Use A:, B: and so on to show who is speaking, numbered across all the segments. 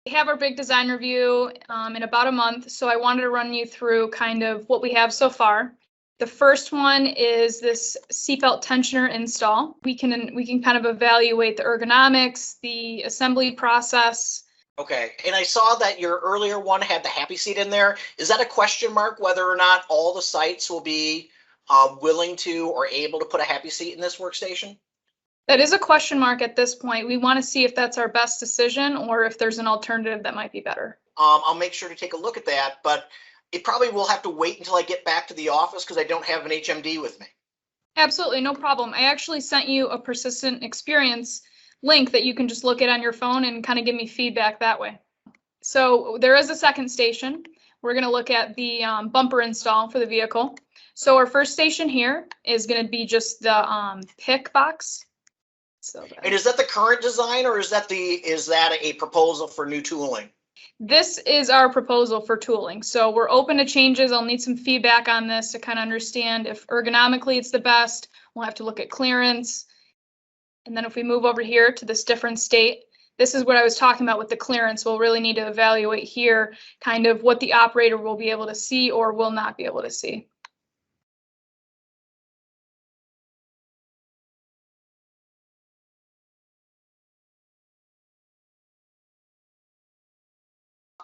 A: We have our big design review in about a month, so I wanted to run you through kind of what we have so far. The first one is this seatbelt tensioner install. We can kind of evaluate the ergonomics, the assembly process.
B: Okay, and I saw that your earlier one had the happy seat in there. Is that a question mark whether or not all the sites will be willing to or able to put a happy seat in this workstation?
A: That is a question mark at this point. We want to see if that's our best decision or if there's an alternative that might be better.
B: I'll make sure to take a look at that, but it probably will have to wait until I get back to the office because I don't have an HMD with me.
A: Absolutely, no problem. I actually sent you a persistent experience link that you can just look at on your phone and kind of give me feedback that way. So there is a second station. We're going to look at the bumper install for the vehicle. So our first station here is going to be just the pick box.
B: And is that the current design, or is that a proposal for new tooling?
A: This is our proposal for tooling. So we're open to changes. I'll need some feedback on this to kind of understand if ergonomically it's the best. We'll have to look at clearance. And then if we move over here to this different state, this is what I was talking about with the clearance. We'll really need to evaluate here kind of what the operator will be able to see or will not be able to see.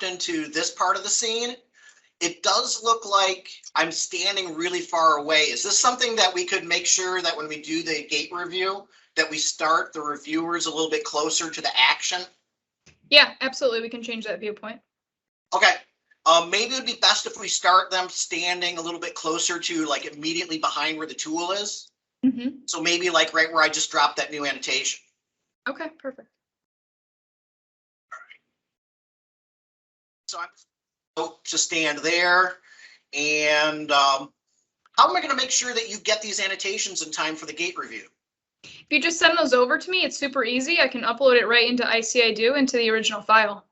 B: Into this part of the scene, it does look like I'm standing really far away. Is this something that we could make sure that when we do the gate review, that we start the reviewers a little bit closer to the action?
A: Yeah, absolutely. We can change that viewpoint.
B: Okay. Maybe it would be best if we start them standing a little bit closer to like immediately behind where the tool is.
A: Mm-hmm.
B: So maybe like right where I just dropped that new annotation.
A: Okay, perfect.
B: So I'm to stand there. And how am I going to make sure that you get these annotations in time for the gate review?
A: If you just send those over to me, it's super easy. I can upload it right into IC.IDO into the original file.